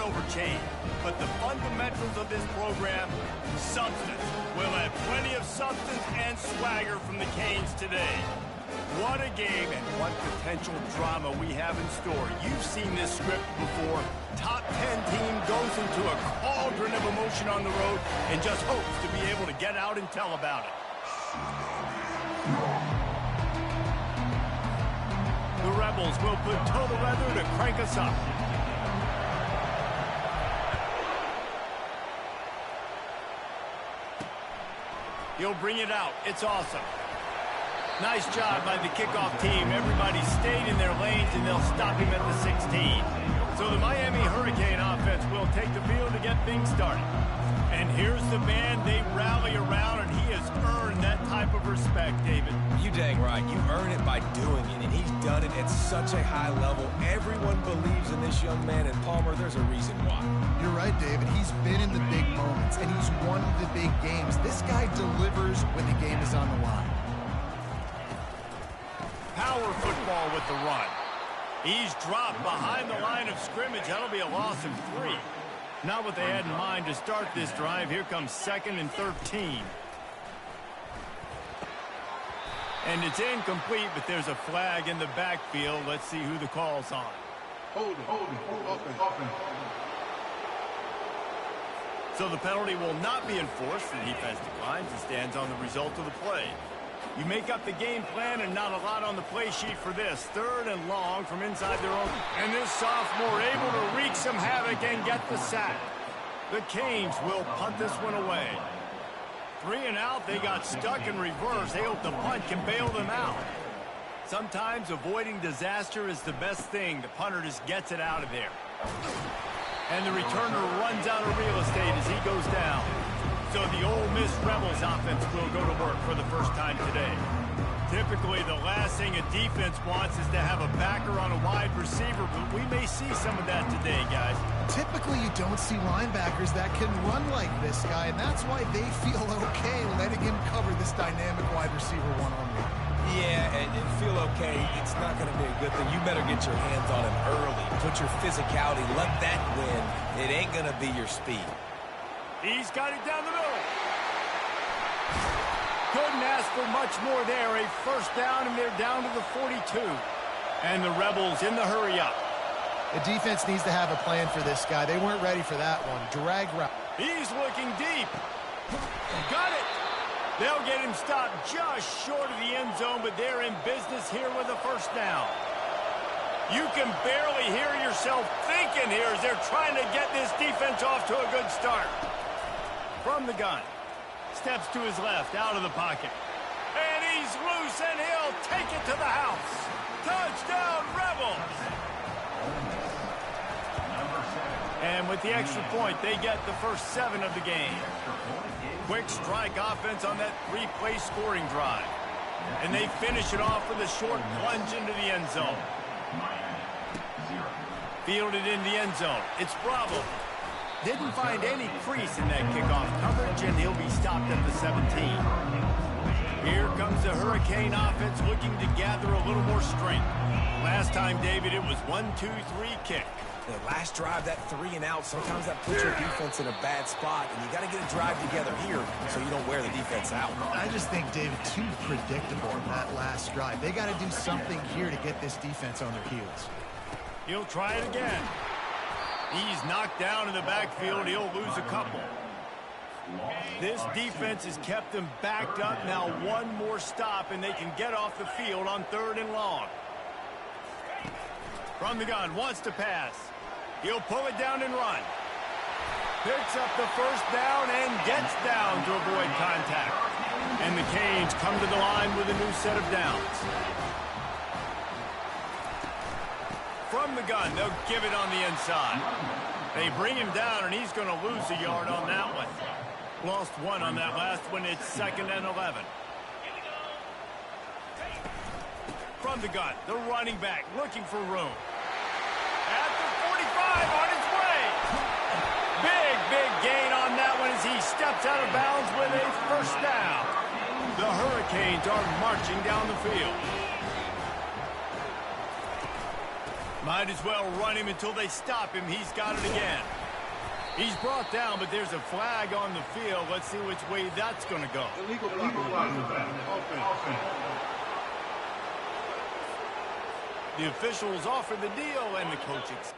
turnover chain. But the fundamentals of this program, substance. We'll have plenty of substance and swagger from the Canes today. What a game and what potential drama we have in store. You've seen this script before. Top 10 team goes into a cauldron of emotion on the road and just hopes to be able to get out and tell about it. The Rebels will put toe the weather to crank us up. He'll bring it out. It's awesome. Nice job by the kickoff team. Everybody stayed in their lanes, and they'll stop him at the 16. So the Miami Hurricane offense will take the field to get things started. And here's the man they rally around, and he has earned that type of respect, David. You dang right. You earn it by doing it, and he's done it at such a high level. Everyone believes in this young man, and Palmer, there's a reason why. You're right, David. He's been in the big moments, and he's won the big games. This guy delivers when the game is on the line. Power football with the run. He's dropped behind the line of scrimmage. That'll be a loss of 3. Not what they had in mind to start this drive. Here comes 2nd and 13. And it's incomplete, but there's a flag in the backfield. Let's see who the call's on. Hold it. So the penalty will not be enforced. The defense declines and stands on the result of the play. You make up the game plan and not a lot on the play sheet for this. 3rd and long from inside their own. And this sophomore able to wreak some havoc and get the sack. The Canes will punt this one away. 3 and out, they got stuck in reverse. They hope the punt can bail them out. Sometimes avoiding disaster is the best thing. The punter just gets it out of there. And the returner runs out of real estate as he goes down. So the Ole Miss Rebels offense will go to work for the first time today. Typically, the last thing a defense wants is to have a backer on a wide receiver, but we may see some of that today, guys. Typically, you don't see linebackers that can run like this guy, and that's why they feel okay letting him cover this dynamic wide receiver one-on-one. Yeah, and feel okay, it's not going to be a good thing. You better get your hands on him early. Put your physicality, let that win. It ain't going to be your speed. He's got it down the middle. Couldn't ask for much more there. A first down, and they're down to the 42. And the Rebels in the hurry-up. The defense needs to have a plan for this guy. They weren't ready for that one. Drag route. He's looking deep. Got it. They'll get him stopped just short of the end zone, but they're in business here with a first down. You can barely hear yourself thinking here as they're trying to get this defense off to a good start. From the gun. Steps to his left, out of the pocket. And he's loose, and he'll take it to the house. Touchdown, Rebels! And with the extra point, they get the first 7 of the game. Quick strike offense on that 3-play scoring drive. And they finish it off with a short plunge into the end zone. Fielded in the end zone. It's Bravo. Didn't find any crease in that kickoff coverage, and he'll be stopped at the 17. Here comes the Hurricane offense looking to gather a little more strength. Last time, David, it was 1-2-3 kick. The last drive, that 3 and out, sometimes that puts your defense in a bad spot, and you got to get a drive together here so you don't wear the defense out. I just think, David, too predictable in that last drive. They got to do something here to get this defense on their heels. He'll try it again. He's knocked down in the backfield. He'll lose a couple. This defense has kept them backed up. Now one more stop, and they can get off the field on 3rd and long. From the gun, wants to pass. He'll pull it down and run. Picks up the first down and gets down to avoid contact. And the Canes come to the line with a new set of downs. From the gun, they'll give it on the inside. They bring him down, and he's going to lose a yard on that one. Lost 1 on that last one. It's 2nd and 11. From the gun, the running back looking for room. At the 45, on his way. Big gain on that one as he steps out of bounds with a first down. The Hurricanes are marching down the field. Might as well run him until they stop him. He's got it again. He's brought down, but there's a flag on the field. Let's see which way that's going to go. Illegal offense. The officials offer the deal, and the coach accepts.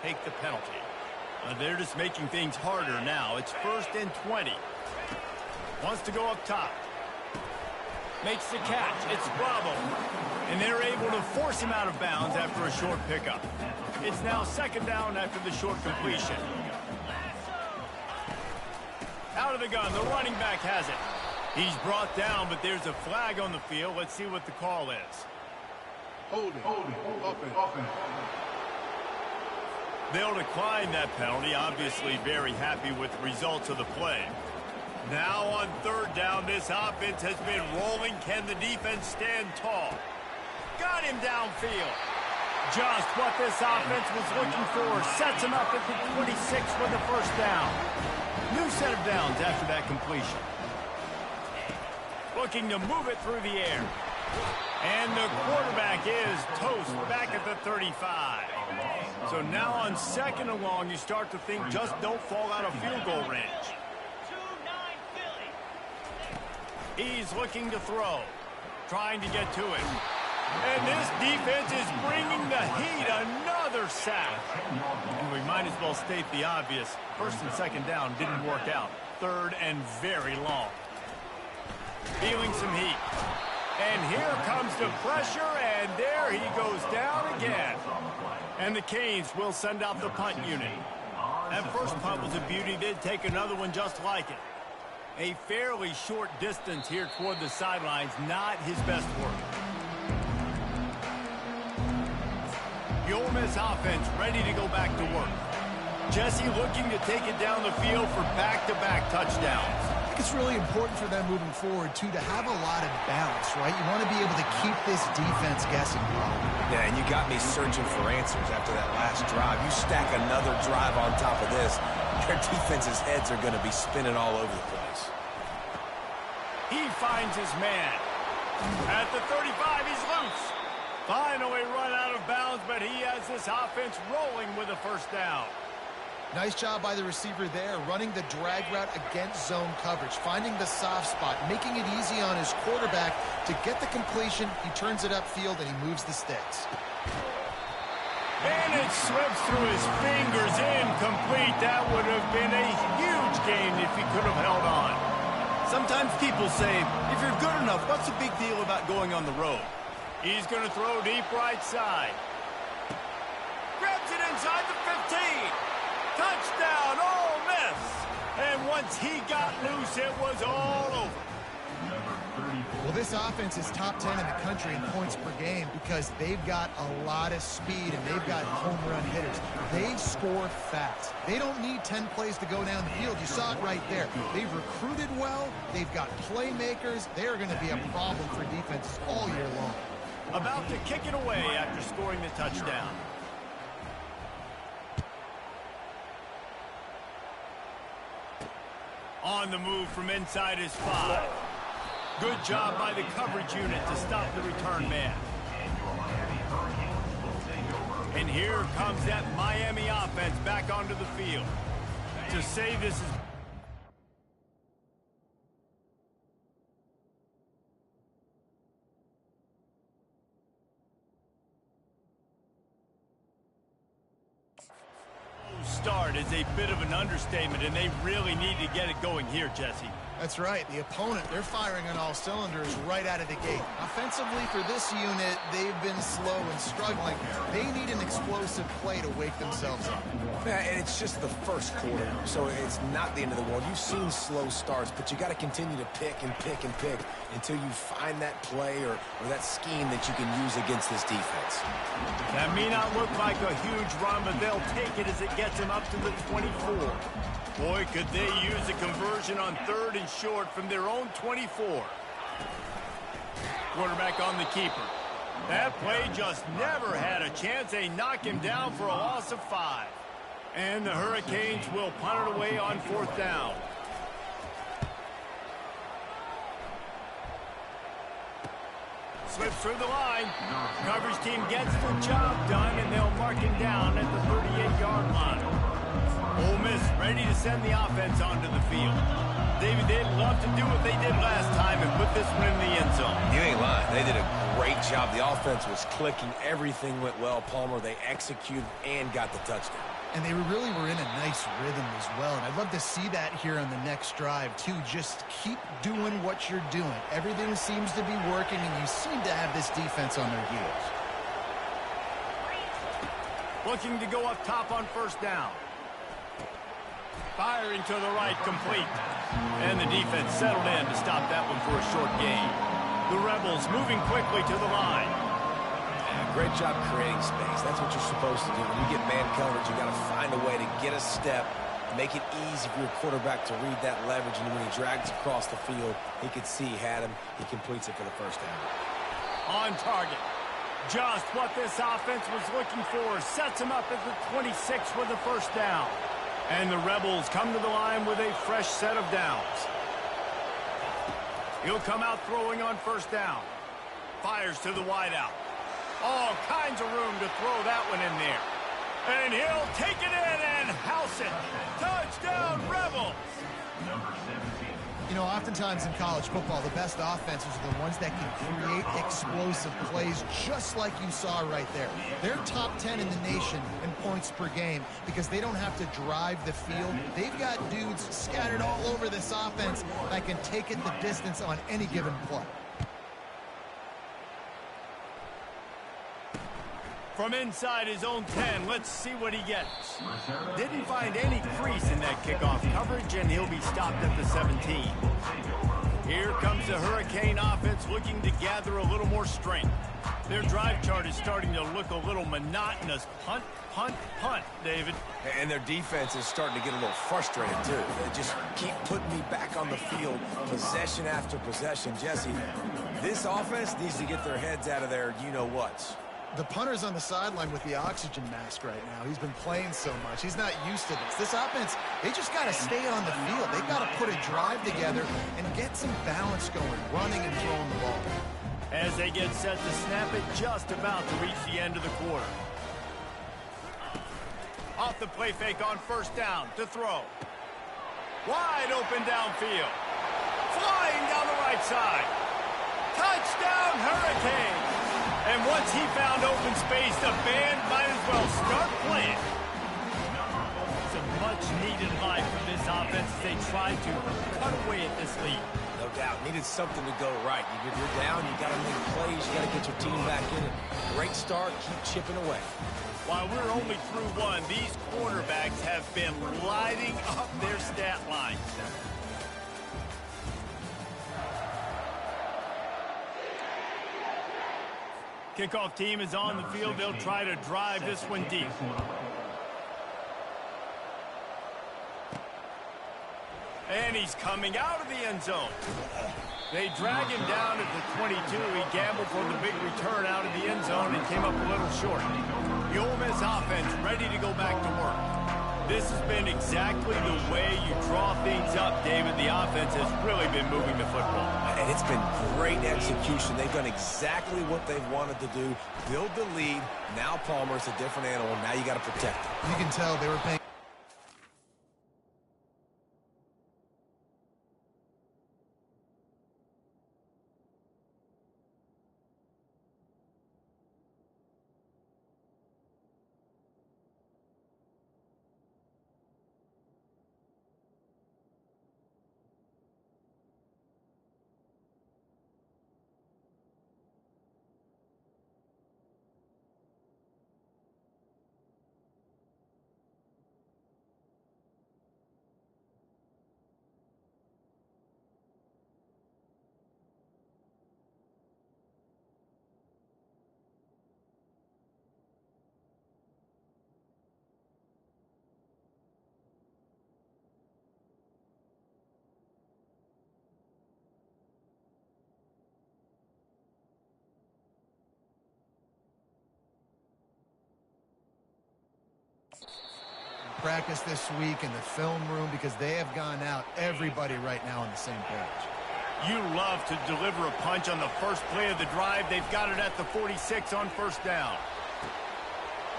Take the penalty. They're just making things harder now. It's 1st and 20. Wants to go up top. Makes the catch. It's Bravo. And they're able to force him out of bounds after a short pickup. It's now 2nd down after the short completion. Out of the gun. The running back has it. He's brought down, but there's a flag on the field. Let's see what the call is. Holding. Offense. They'll decline that penalty, obviously very happy with the results of the play. Now on 3rd down, this offense has been rolling. Can the defense stand tall? Got him downfield. Just what this offense was looking for. Sets him up at the 26 for the 1st down. New set of downs after that completion. Looking to move it through the air. And the quarterback is toast back at the 35. So now on 2nd and long, you start to think just don't fall out of field goal range. He's looking to throw, trying to get to it. And this defense is bringing the heat. Another sack. And we might as well state the obvious. 1st and 2nd down didn't work out. 3rd and very long. Feeling some heat. And here comes the pressure, and there he goes down again. And the Canes will send out the punt unit. That first punt was a beauty. They'd take another one just like it. A fairly short distance here toward the sidelines, not his best work. The Ole Miss offense ready to go back to work. Jesse looking to take it down the field for back-to-back touchdowns. I think it's really important for them moving forward, too, to have a lot of balance, right? You want to be able to keep this defense guessing. Yeah, and you got me searching for answers after that last drive. You stack another drive on top of this, their defense's heads are going to be spinning all over the place. He finds his man. At the 35, he's loose. Finally run out of bounds, but he has this offense rolling with a 1st down. Nice job by the receiver there, running the drag route against zone coverage, finding the soft spot, making it easy on his quarterback to get the completion. He turns it upfield, and he moves the sticks. And it slips through his fingers, incomplete. That would have been a huge gain if he could have held on. Sometimes people say, if you're good enough, what's the big deal about going on the road? He's going to throw deep right side. Grabs it inside the 15. Touchdown, Ole Miss. And once he got loose, it was all over. Well, this offense is top 10 in the country in points per game because they've got a lot of speed and they've got home run hitters. They score fast. They don't need 10 plays to go down the field. You saw it right there. They've recruited well. They've got playmakers. They're going to be a problem for defenses all year long. About to kick it away after scoring the touchdown. On the move from inside his 5. Good job by the coverage unit to stop the return man. And here comes that Miami offense back onto the field. To say this is... start is a bit of an understatement, and they really need to get it going here, Jesse. That's right. The opponent, they're firing on all cylinders right out of the gate. Offensively for this unit, they've been slow and struggling. They need an explosive play to wake themselves up. Yeah, and it's just the first quarter, so it's not the end of the world. You've seen slow starts, but you got to continue to pick and pick and pick until you find that play or that scheme that you can use against this defense. That may not look like a huge run, but they'll take it as it gets them up to the 24. Boy, could they use a conversion on 3rd and short from their own 24. Quarterback on the keeper. That play just never had a chance. They knock him down for a loss of 5. And the Hurricanes will punt it away on 4th down. Slips through the line. Coverage team gets the job done, and they'll mark him down at the 38-yard line. Ole Miss ready to send the offense onto the field. David, they'd love to do what they did last time and put this one in the end zone. You ain't lying. They did a great job. The offense was clicking. Everything went well, Palmer. They executed and got the touchdown. And they really were in a nice rhythm as well. And I'd love to see that here on the next drive, too. Just keep doing what you're doing. Everything seems to be working, and you seem to have this defense on their heels. Looking to go up top on 1st down. Firing to the right, complete. And the defense settled in to stop that one for a short gain. The Rebels moving quickly to the line. Great job creating space. That's what you're supposed to do. When you get man coverage, you got to find a way to get a step, make it easy for your quarterback to read that leverage, and when he drags across the field, he could see he had him. He completes it for the 1st down. On target. Just what this offense was looking for. Sets him up at the 26 for the 1st down. And the Rebels come to the line with a fresh set of downs. He'll come out throwing on 1st down. Fires to the wideout. All kinds of room to throw that one in there. And he'll take it in and house it. Touchdown, Rebels! You know, oftentimes in college football, the best offenses are the ones that can create explosive plays, just like you saw right there. They're top 10 in the nation in points per game because they don't have to drive the field. They've got dudes scattered all over this offense that can take it the distance on any given play. From inside his own 10, let's see what he gets. Didn't find any crease in that kickoff coverage, and he'll be stopped at the 17. Here comes the Hurricane offense looking to gather a little more strength. Their drive chart is starting to look a little monotonous. Punt, punt, punt, David. And their defense is starting to get a little frustrated, too. They just keep putting me back on the field, possession after possession. Jesse, this offense needs to get their heads out of their you-know-whats. The punter's on the sideline with the oxygen mask right now. He's been playing so much. He's not used to this. This offense, they just got to stay on the field. They've got to put a drive together and get some balance going, running and throwing the ball. As they get set to snap it, just about to reach the end of the quarter. Off the play fake on 1st down to throw. Wide open downfield. Flying down the right side. Touchdown, Hurricanes! And once he found open space, the band might as well start playing. Some much-needed life from this offense as they try to cut away at this lead. No doubt. Needed something to go right. If you're down, you got to make plays. You got to get your team back in it. Great start. Keep chipping away. While we're only through one, these quarterbacks have been lighting up their stat lines. Kickoff team is on the field. They'll try to drive this one deep. And he's coming out of the end zone. They drag him down at the 22. He gambled for the big return out of the end zone and came up a little short. The Ole Miss offense ready to go back to work. This has been exactly the way you draw things up, David. The offense has really been moving the football. And it's been great execution. They've done exactly what they've wanted to do. Build the lead. Now Palmer's a different animal. Now you got to protect him. You can tell they were paying practice this week in the film room because they have gone out, everybody right now on the same page. You love to deliver a punch on the first play of the drive. They've got it at the 46 on first down.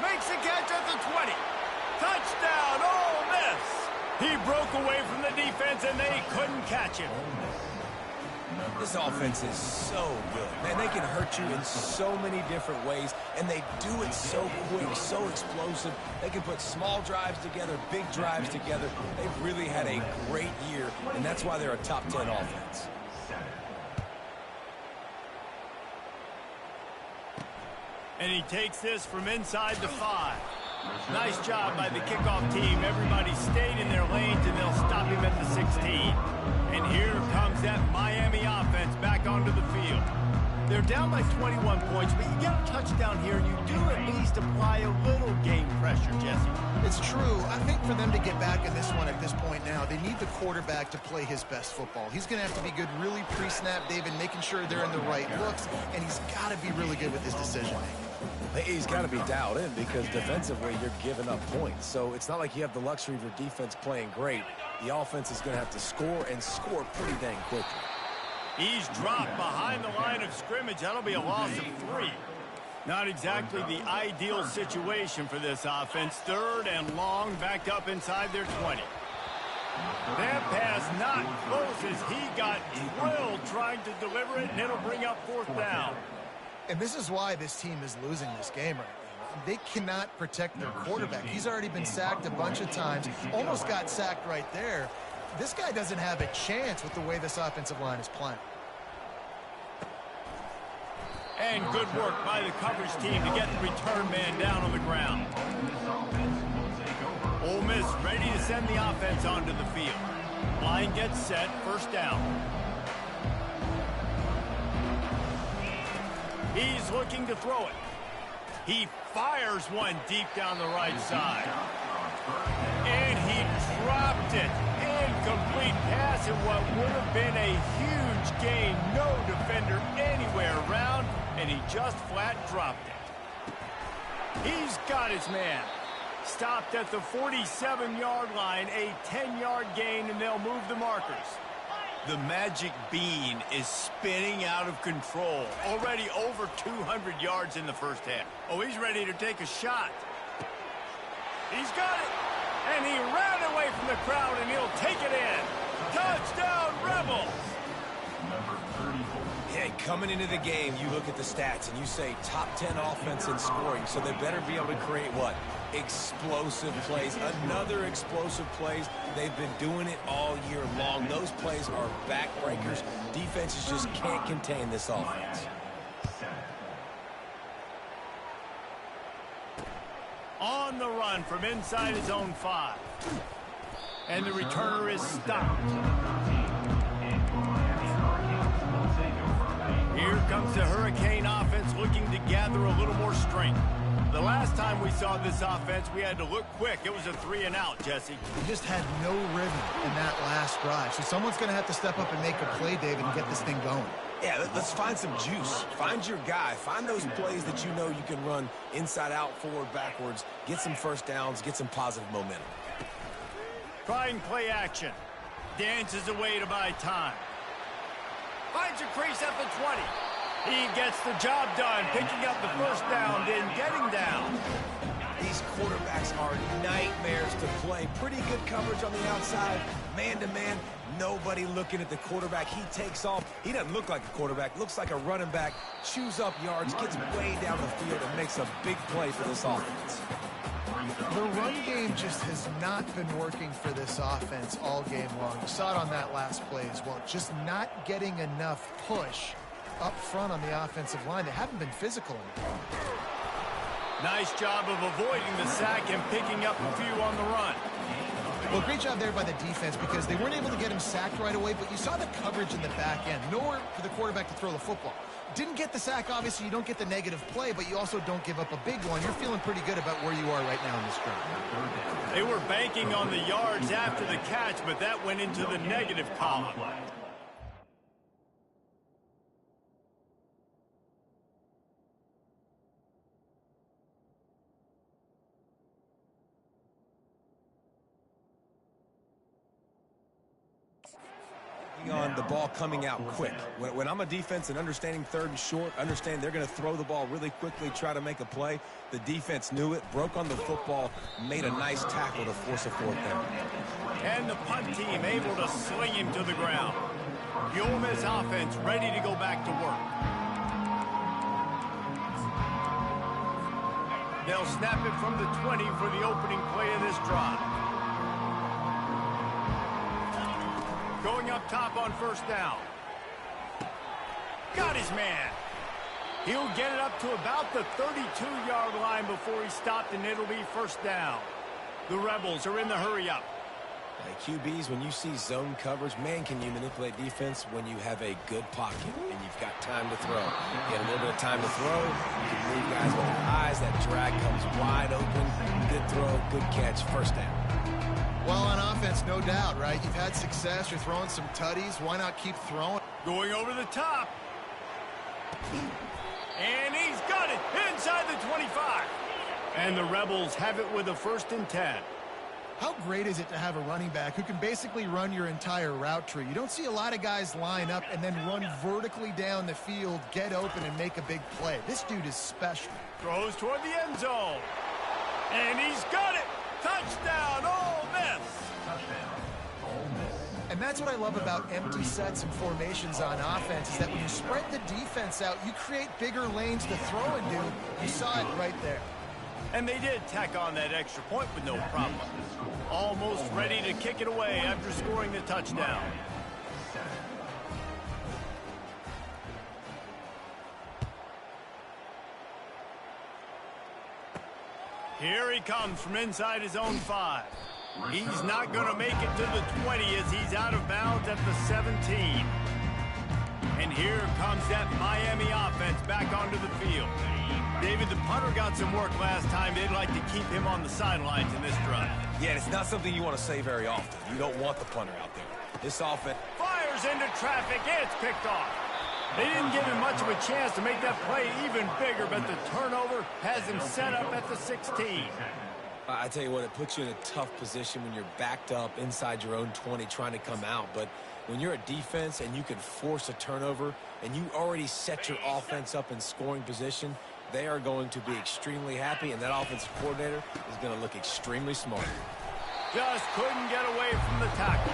Makes the catch at the 20. Touchdown, Ole Miss. He broke away from the defense, and they couldn't catch him. This offense is so good. Man, they can hurt you in so many different ways, and they do it so quick, so explosive. They can put small drives together, big drives together. They've really had a great year, and that's why they're a top 10 offense. And he takes this from inside the 5. Nice job by the kickoff team. Everybody stayed in their lanes, and they'll stop him at the 16. And here comes that Miami offense back onto the field. They're down by 21 points, but you get a touchdown here, and you do at least apply a little game pressure, Jesse. It's true. I think for them to get back in this one at this point now, they need the quarterback to play his best football. He's going to have to be good really pre-snap, David, making sure they're in the right looks, and he's got to be really good with his decision-making. He's got to be dialed in because defensively you're giving up points. So it's not like you have the luxury of your defense playing great. The offense is going to have to score and score pretty dang quickly. He's dropped behind the line of scrimmage. That'll be a loss of 3. Not exactly the ideal situation for this offense. 3rd and long, backed up inside their 20. That pass not close as he got drilled trying to deliver it, and it'll bring up 4th down. And this is why this team is losing this game right now. They cannot protect their quarterback. He's already been sacked a bunch of times, almost got sacked right there. This guy doesn't have a chance with the way this offensive line is playing. And good work by the coverage team to get the return man down on the ground. Ole Miss ready to send the offense onto the field. Line gets set, 1st down. He's looking to throw it. He fires one deep down the right side. And he dropped it. Incomplete pass in what would have been a huge gain. No defender anywhere around, and he just flat dropped it. He's got his man. Stopped at the 47-yard line, a 10-yard gain, and they'll move the markers. The magic bean is spinning out of control. Already over 200 yards in the first half. Oh, he's ready to take a shot. He's got it. And he ran away from the crowd, and he'll take it in. Touchdown, Rebels! Yeah, coming into the game, you look at the stats, and you say top 10 offense in scoring, so they better be able to create what? Explosive plays. Another explosive plays. They've been doing it all year long. Those plays are backbreakers. Defenses just can't contain this offense. On the run from inside his own 5. And the returner is stopped. Here comes the Hurricane offense looking to gather a little more strength. The last time we saw this offense, we had to look quick. It was a 3-and-out, Jesse. We just had no rhythm in that last drive. So someone's going to have to step up and make a play, David, and get this thing going. Yeah, let's find some juice. Find your guy. Find those plays that you know you can run inside out, forward, backwards. Get some first downs. Get some positive momentum. Trying play action. Dances away to buy time. Finds a crease at the 20. He gets the job done, picking up the first down, then getting down. These quarterbacks are nightmares to play. Pretty good coverage on the outside. Man-to-man, nobody looking at the quarterback. He takes off. He doesn't look like a quarterback. Looks like a running back. Chews up yards, gets way down the field, and makes a big play for this offense. The run game just has not been working for this offense all game long. You saw it on that last play as well. Just not getting enough push up front on the offensive line. They haven't been physical enough. Nice job of avoiding the sack and picking up a few on the run. Well, great job there by the defense because they weren't able to get him sacked right away, but you saw the coverage in the back end. Nowhere for the quarterback to throw the football. Didn't get the sack, obviously. You don't get the negative play, but you also don't give up a big one. You're feeling pretty good about where you are right now in this drive. They were banking on the yards after the catch, but that went into the negative column. On the ball coming out quick. When I'm a defense and understanding third and short, understand they're going to throw the ball really quickly, try to make a play. The defense knew it, broke on the football, made a nice tackle to force a fourth down. And the punt team able to sling him to the ground. The Ole Miss offense ready to go back to work. They'll snap it from the 20 for the opening play of this drive. Going up top on first down. Got his man. He'll get it up to about the 32-yard line before he's stopped, and it'll be first down. The Rebels are in the hurry-up. QBs, when you see zone coverage, man, can you manipulate defense when you have a good pocket and you've got time to throw. You get a little bit of time to throw. You can move guys with their eyes. That drag comes wide open. Good throw, good catch, first down. Well, on offense, no doubt, right? You've had success. You're throwing some tutties. Why not keep throwing? Going over the top. And he's got it inside the 25. And the Rebels have it with a 1st and 10. How great is it to have a running back who can basically run your entire route tree? You don't see a lot of guys line up and then run vertically down the field, get open, and make a big play. This dude is special. Throws toward the end zone. And he's got it. Touchdown, Ole Miss. And that's what I love about empty sets and formations on offense, is that when you spread the defense out, you create bigger lanes to throw into. You saw it right there. And they did tack on that extra point with no problem. Almost ready to kick it away after scoring the touchdown. Here he comes from inside his own 5. He's not going to make it to the 20 as he's out of bounds at the 17. And here comes that Miami offense back onto the field. David, the punter got some work last time. They'd like to keep him on the sidelines in this drive. Yeah, it's not something you want to say very often. You don't want the punter out there. This offense fires into traffic. It's picked off. They didn't give him much of a chance to make that play even bigger, but the turnover has him set up at the 16. I tell you what, it puts you in a tough position when you're backed up inside your own 20 trying to come out. But when you're a defense and you can force a turnover and you already set your offense up in scoring position, they are going to be extremely happy, and that offensive coordinator is going to look extremely smart. Just couldn't get away from the tackle.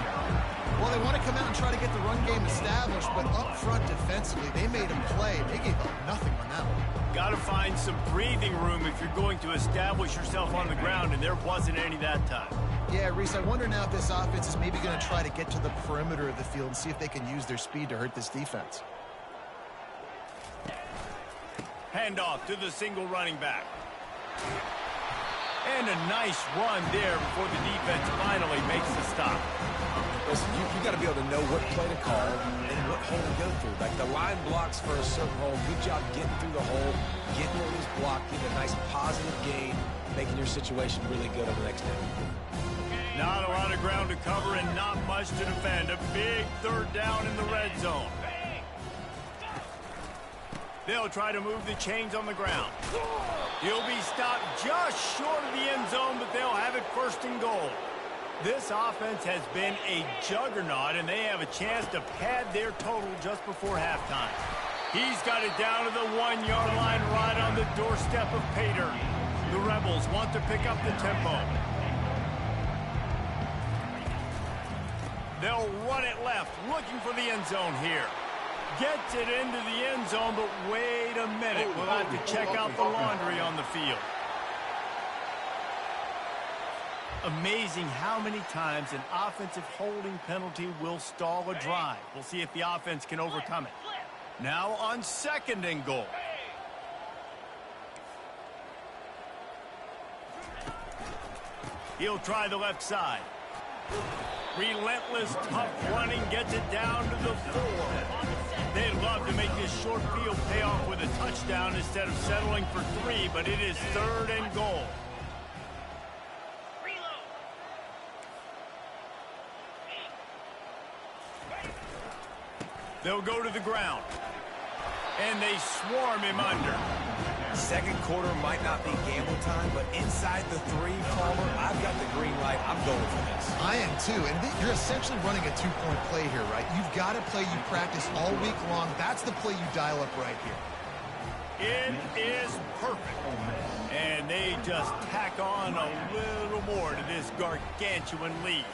Well, they want to come out and try to get the run game established, but up front defensively, they made a play. They gave up nothing on that one. Got to find some breathing room if you're going to establish yourself on the ground, and there wasn't any that time. Yeah, Reese, I wonder now if this offense is maybe going to try to get to the perimeter of the field and see if they can use their speed to hurt this defense. Handoff to the single running back. And a nice run there before the defense finally makes the stop. Listen, you got to be able to know what play to call and what hole to go through. Like the line blocks for a certain hole. Good job getting through the hole, getting where it was blocked, getting a nice positive gain, making your situation really good on the next down. Not a lot of ground to cover and not much to defend. A big 3rd down in the red zone. They'll try to move the chains on the ground. He'll be stopped just short of the end zone, but they'll have it 1st and goal. This offense has been a juggernaut, and they have a chance to pad their total just before halftime. He's got it down to the 1-yard line right on the doorstep of Pater. The Rebels want to pick up the tempo. They'll run it left, looking for the end zone here. Gets it into the end zone, but wait a minute. We'll have to check out the laundry on the field. Amazing how many times an offensive holding penalty will stall a drive. We'll see if the offense can overcome it. Now on 2nd and goal. He'll try the left side. Relentless, tough running gets it down to the 4. They'd love to make this short field pay off with a touchdown instead of settling for 3, but it is 3rd and goal. They'll go to the ground. And they swarm him under. Second quarter might not be gamble time, but inside the 3, Palmer, I've got the green light. I'm going for this. I am too, and you're essentially running a 2-point play here, right? You've got a play you practice all week long. That's the play you dial up right here. It is perfect. And they just tack on a little more to this gargantuan lead.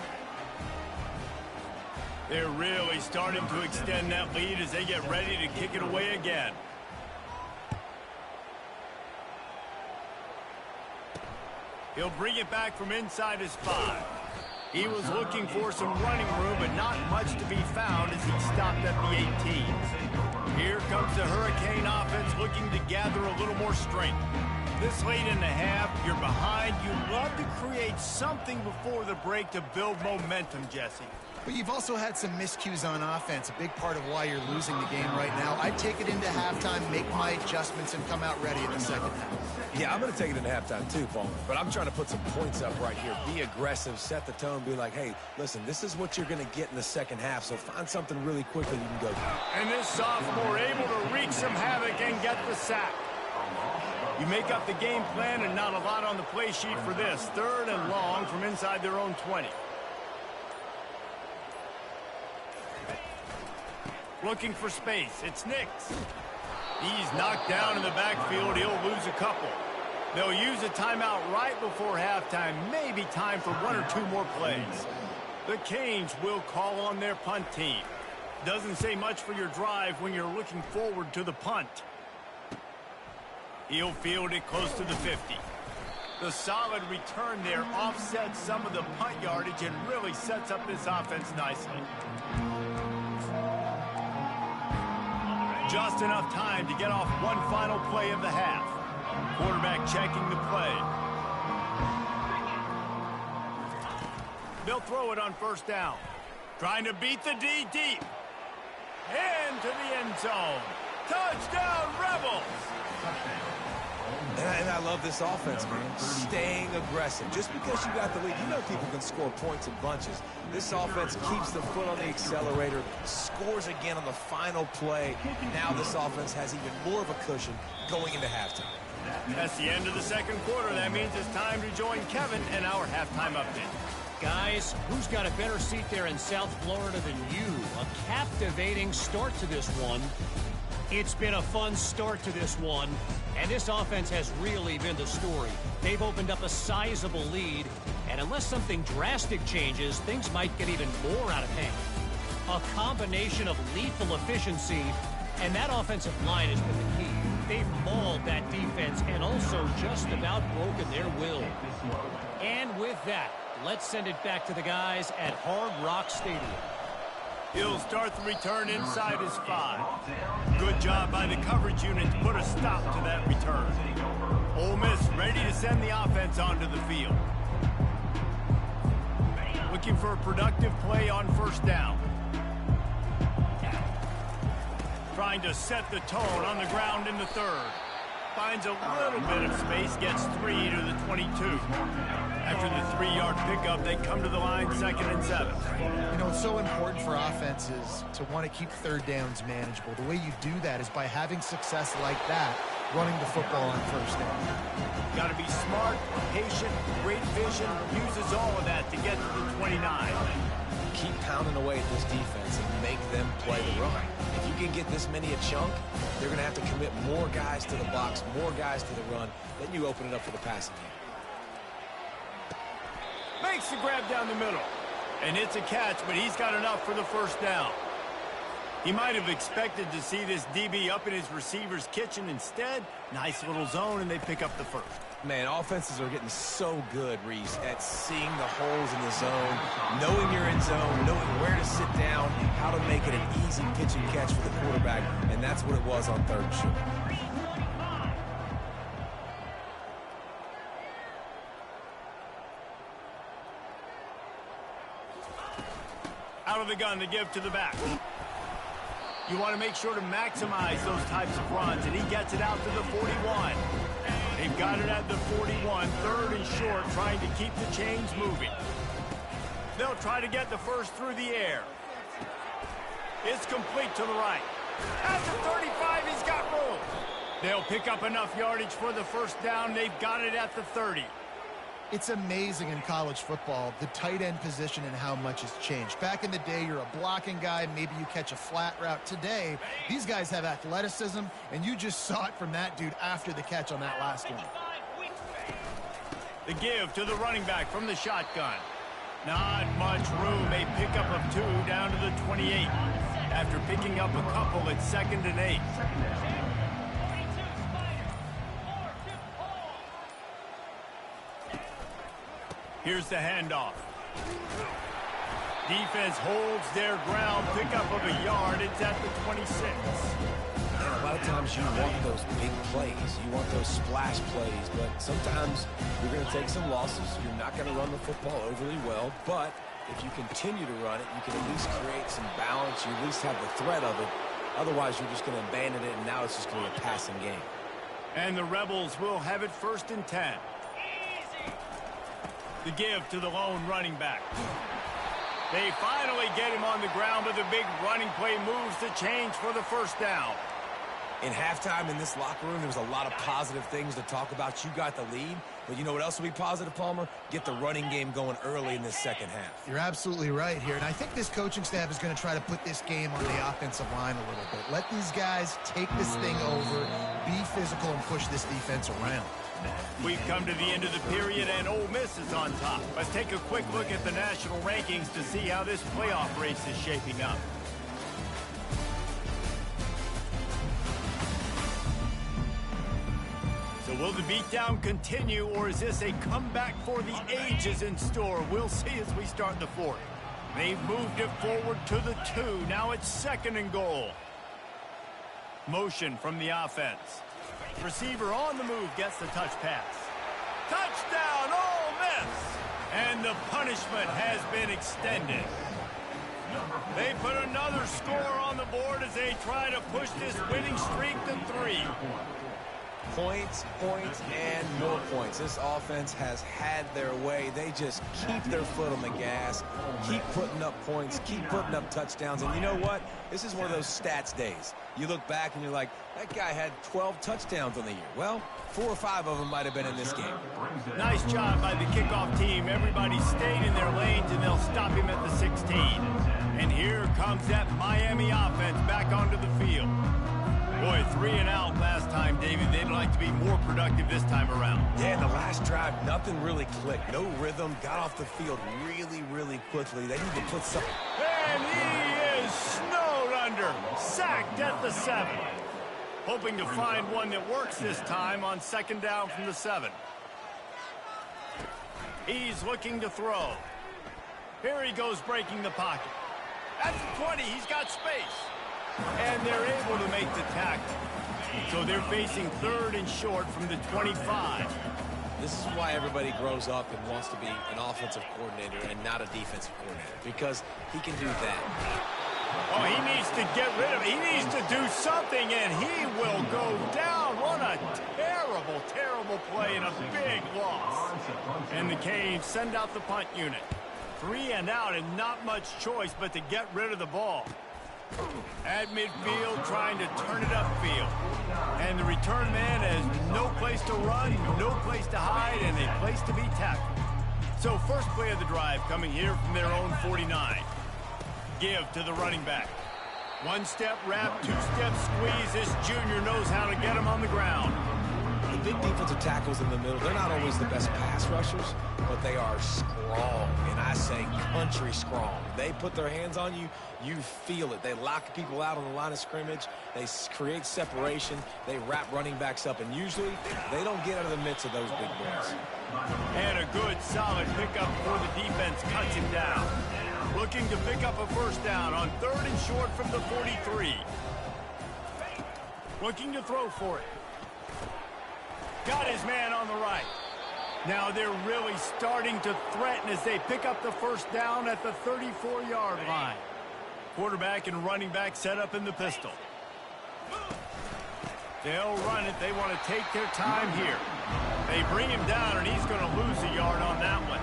They're really starting to extend that lead as they get ready to kick it away again. He'll bring it back from inside his 5. He was looking for some running room, but not much to be found as he stopped at the 18. Here comes the Hurricane offense looking to gather a little more strength. This late in the half, you're behind. You love to create something before the break to build momentum, Jesse. But you've also had some miscues on offense, a big part of why you're losing the game right now. I'd take it into halftime, make my adjustments, and come out ready in the second half. Yeah, I'm going to take it into halftime too, Palmer. But I'm trying to put some points up right here. Be aggressive, set the tone, be like, hey, listen, this is what you're going to get in the second half, so find something really quickly you can go to. And this sophomore able to wreak some havoc and get the sack. You make up the game plan and not a lot on the play sheet for this. 3rd and long from inside their own 20. Looking for space. It's Nix. He's knocked down in the backfield. He'll lose a couple. They'll use a timeout right before halftime. Maybe time for 1 or 2 more plays. The Canes will call on their punt team. Doesn't say much for your drive when you're looking forward to the punt. He'll field it close to the 50. The solid return there offsets some of the punt yardage and really sets up this offense nicely. Just enough time to get off one final play of the half. Quarterback checking the play. They'll throw it on 1st down. Trying to beat the D deep. Into the end zone. Touchdown, Rebels! And I love this offense, man. Staying aggressive. Just because you got the lead, you know people can score points in bunches. This offense keeps the foot on the accelerator, scores again on the final play. Now this offense has even more of a cushion going into halftime. That's the end of the second quarter. That means it's time to join Kevin in our halftime update. Guys, who's got a better seat there in South Florida than you? A captivating start to this one. It's been a fun start to this one, and this offense has really been the story. They've opened up a sizable lead, and unless something drastic changes, things might get even more out of hand. A combination of lethal efficiency, and that offensive line has been the key. They've mauled that defense and also just about broken their will. And with that, let's send it back to the guys at Hard Rock Stadium. He'll start the return inside his 5. Good job by the coverage unit to put a stop to that return. Ole Miss ready to send the offense onto the field. Looking for a productive play on 1st down. Trying to set the tone on the ground in the 3rd. Finds a little bit of space, gets 3 to the 22. After the 3-yard pickup, they come to the line 2nd and 7. You know, it's so important for offenses to want to keep 3rd downs manageable. The way you do that is by having success like that, running the football on 1st down. Got to be smart, patient, great vision, uses all of that to get to the 29. Keep pounding away at this defense and make them play the run. If you can get this many a chunk, they're going to have to commit more guys to the box, more guys to the run. Then you open it up for the passing game. Makes the grab down the middle. And it's a catch, but he's got enough for the 1st down. He might have expected to see this DB up in his receiver's kitchen. Instead, nice little zone, and they pick up the 1st. Man, offenses are getting so good, Reese, at seeing the holes in the zone, knowing you're in zone, knowing where to sit down, how to make it an easy pitch and catch for the quarterback, and that's what it was on 3rd and short. Out of the gun to give to the back. You want to make sure to maximize those types of runs, and he gets it out to the 41. They've got it at the 41, 3rd and short, trying to keep the chains moving. They'll try to get the 1st through the air. It's complete to the right. At the 35, he's got room. They'll pick up enough yardage for the first down. They've got it at the 30. It's amazing in college football, the tight end position and how much has changed. Back in the day, you're a blocking guy, maybe you catch a flat route. Today, these guys have athleticism, and you just saw it from that dude after the catch on that last one. The give to the running back from the shotgun. Not much room. A pickup of 2 down to the 28. After picking up a couple, it's 2nd and 8. Here's the handoff. Defense holds their ground. Pickup of a yard. It's at the 26. A lot of times you want those big plays. You want those splash plays. But sometimes you're going to take some losses. You're not going to run the football overly well. But if you continue to run it, you can at least create some balance. You at least have the threat of it. Otherwise, you're just going to abandon it, and now it's just going to be a passing game. And the Rebels will have it 1st and 10. The give to the lone running back. They finally get him on the ground, but the big running play moves the change for the first down. In halftime in this locker room, there was a lot of positive things to talk about. You got the lead, but you know what else will be positive, Palmer? Get the running game going early in this second half. You're absolutely right here, and I think this coaching staff is going to try to put this game on the offensive line a little bit. Let these guys take this thing over, be physical, and push this defense around. We've come to the end of the period, and Ole Miss is on top. Let's take a quick look at the national rankings to see how this playoff race is shaping up. So will the beatdown continue, or is this a comeback for the ages in store? We'll see as we start the 4th. They've moved it forward to the 2. Now it's 2nd and goal. Motion from the offense. Receiver on the move gets the touch pass. Touchdown, Ole Miss! And the punishment has been extended. They put another score on the board as they try to push this winning streak to 3. Points, points, and more points. This offense has had their way. They just keep their foot on the gas, keep putting up points, keep putting up touchdowns. And you know what? This is one of those stats days. You look back and you're like, that guy had 12 touchdowns on the year. Well, 4 or 5 of them might have been in this game. Nice job by the kickoff team. Everybody stayed in their lanes, and they'll stop him at the 16. And here comes that Miami offense back onto the field. Boy, 3 and out last time, David. They'd like to be more productive this time around. Yeah, in the last drive, nothing really clicked. No rhythm. Got off the field really, really quickly. They need to put some... And he is snowed under. Sacked at the 7. Hoping to find one that works this time on 2nd down from the 7. He's looking to throw. Here he goes breaking the pocket. At the 20, he's got space. And they're able to make the tackle. So they're facing 3rd and short from the 25. This is why everybody grows up and wants to be an offensive coordinator and not a defensive coordinator, because he can do that. Oh, he needs to get rid of it. He needs to do something, and he will go down. What a terrible, terrible play and a big loss. And the Canes send out the punt unit. 3 and out, and not much choice but to get rid of the ball. At midfield, trying to turn it upfield. And the return man has no place to run, no place to hide, and a place to be tackled. So first play of the drive coming here from their own 49. Give to the running back. 1-step wrap, 2-step squeeze. This junior knows how to get him on the ground. The big defensive tackles in the middle, they're not always the best pass rushers, but they are strong, and I say country strong. They put their hands on you, you feel it. They lock people out on the line of scrimmage. They create separation. They wrap running backs up, and usually they don't get out of the midst of those big boys. And a good, solid pickup for the defense cuts him down. Looking to pick up a first down on 3rd and short from the 43. Looking to throw for it. Got his man on the right. Now they're really starting to threaten as they pick up the first down at the 34-yard line. Quarterback and running back set up in the pistol. They'll run it. They want to take their time here. They bring him down, and he's going to lose a yard on that one.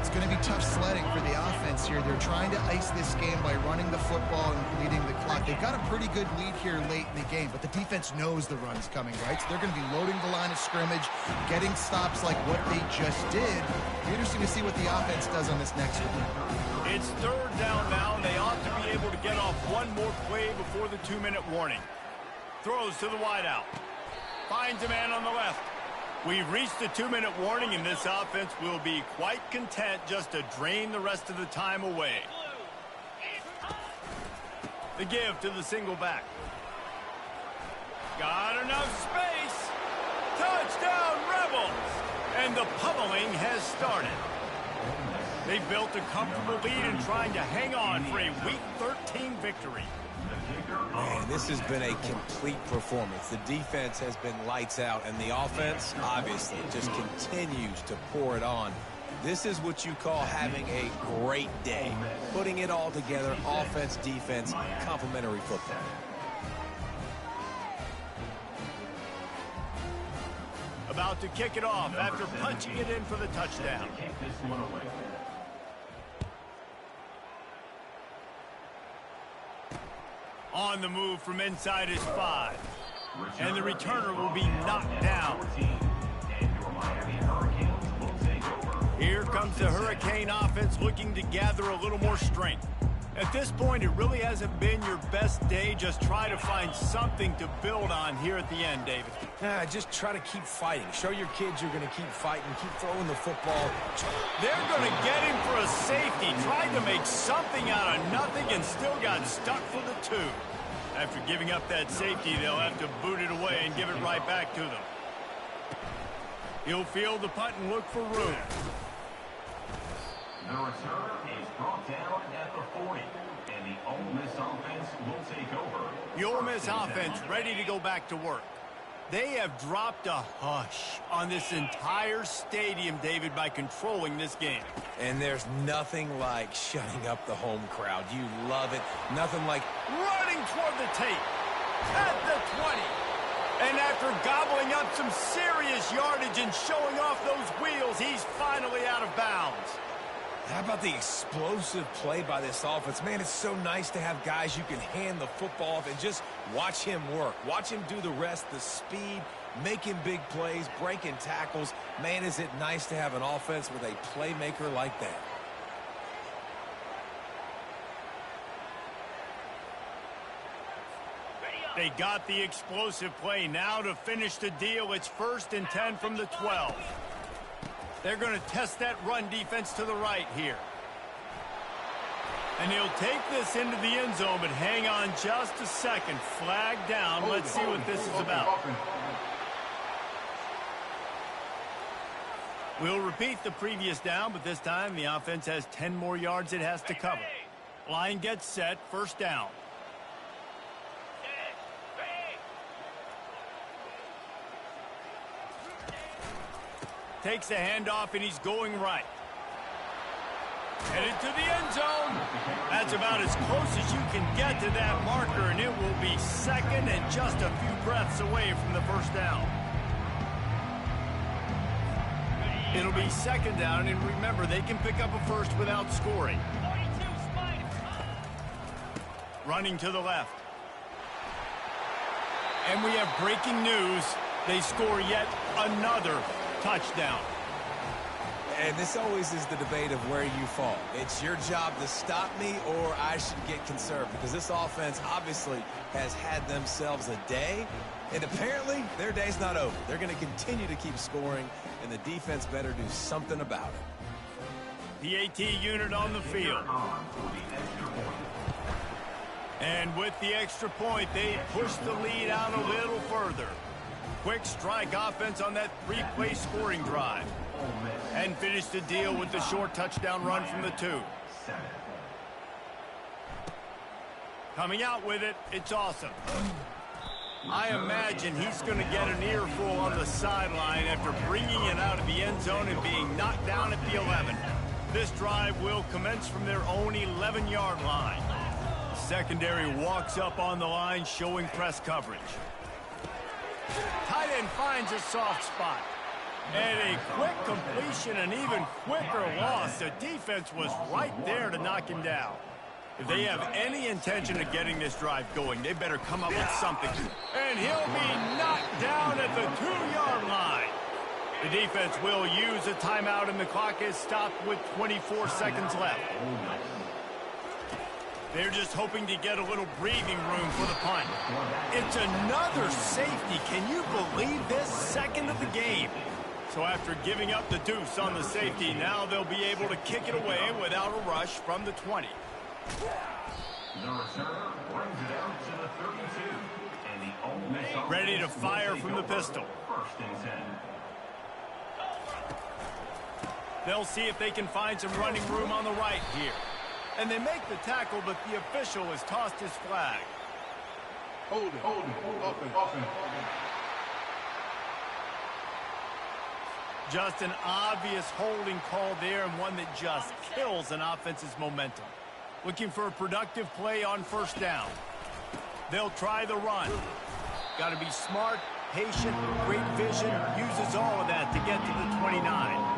It's going to be tough sledding for the offense here. They're trying to ice this game by running the football and bleeding the clock. They've got a pretty good lead here late in the game, but the defense knows the run's coming, right? So they're going to be loading the line of scrimmage, getting stops like what they just did. It'll be interesting to see what the offense does on this next one. It's third down now, and they ought to be able to get off one more play before the 2-minute warning. Throws to the wideout. Finds a man on the left. We've reached the 2-minute warning, and this offense will be quite content just to drain the rest of the time away. The give to the single back. Got enough space. Touchdown, Rebels! And the pummeling has started. They've built a comfortable lead and trying to hang on for a Week 13 victory. Man, this has been a complete performance. The defense has been lights out, and the offense, obviously, just continues to pour it on. This is what you call having a great day. Putting it all together, offense, defense, complementary football. About to kick it off after punching it in for the touchdown. On the move from inside his 5. And the returner will be knocked down. Here comes the Hurricane offense looking to gather a little more strength. At this point, it really hasn't been your best day. Just try to find something to build on here at the end, David. Just try to keep fighting. Show your kids you're going to keep fighting. Keep throwing the football. They're going to get him for a safety. Tried to make something out of nothing and still got stuck for the 2. After giving up that safety, they'll have to boot it away and give it right back to them. He'll field the punt and look for room. The return is brought down at the 40, and the Ole Miss offense will take over. The Ole Miss offense ready to go back to work. They have dropped a hush on this entire stadium, David, by controlling this game. And there's nothing like shutting up the home crowd. You love it. Nothing like running toward the tape at the 20. And after gobbling up some serious yardage and showing off those wheels, he's finally out of bounds. How about the explosive play by this offense? Man, it's so nice to have guys you can hand the football off and just watch him work. Watch him do the rest, the speed, making big plays, breaking tackles. Man, is it nice to have an offense with a playmaker like that. They got the explosive play. Now to finish the deal, it's 1st and 10 from the 12. They're going to test that run defense to the right here. And he'll take this into the end zone, but hang on just a second. Flag down. Let's see what this is about. We'll repeat the previous down, but this time the offense has 10 more yards it has to cover. Line gets set. 1st down. Takes the handoff, and he's going right. Headed to the end zone. That's about as close as you can get to that marker, and it will be 2nd and just a few breaths away from the 1st down. It'll be 2nd down, and remember, they can pick up a 1st without scoring. Running to the left. And we have breaking news. They score yet another touchdown. And this always is the debate of where you fall. It's your job to stop me, or I should get conserved, because this offense obviously has had themselves a day, and apparently their day's not over. They're going to continue to keep scoring, and the defense better do something about it. PAT unit on the field. And with the extra point, they push the lead out a little further. Quick strike offense on that 3-play scoring drive. And finish the deal with the short touchdown run from the 2. Coming out with it, it's awesome. I imagine he's going to get an earful on the sideline after bringing it out of the end zone and being knocked down at the 11. This drive will commence from their own 11-yard line. Secondary walks up on the line, showing press coverage. Tight end finds a soft spot. And a quick completion, an even quicker loss. The defense was right there to knock him down. If they have any intention of getting this drive going, they better come up with something. And he'll be knocked down at the 2-yard line. The defense will use a timeout, and the clock is stopped with 24 seconds left. They're just hoping to get a little breathing room for the punt. It's another safety. Can you believe this? Second of the game. So after giving up the deuce on the safety, now they'll be able to kick it away without a rush from the 20. The returner brings it out to the 32. And the Ole Miss offense Ready to fire from the pistol. First and 10. They'll see if they can find some running room on the right here. And they make the tackle, but the official has tossed his flag. Hold it. Offense. Just an obvious holding call there, and one that just kills an offense's momentum. Looking for a productive play on first down. They'll try the run. Got to be smart, patient, great vision, uses all of that to get to the 29.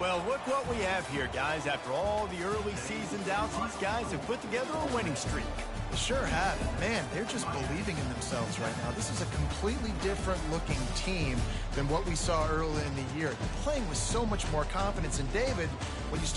Well, look what we have here, guys. After all the early season doubts, these guys have put together a winning streak. They sure have. Man, they're just believing in themselves right now. This is a completely different looking team than what we saw early in the year. They're playing with so much more confidence. And David, when you start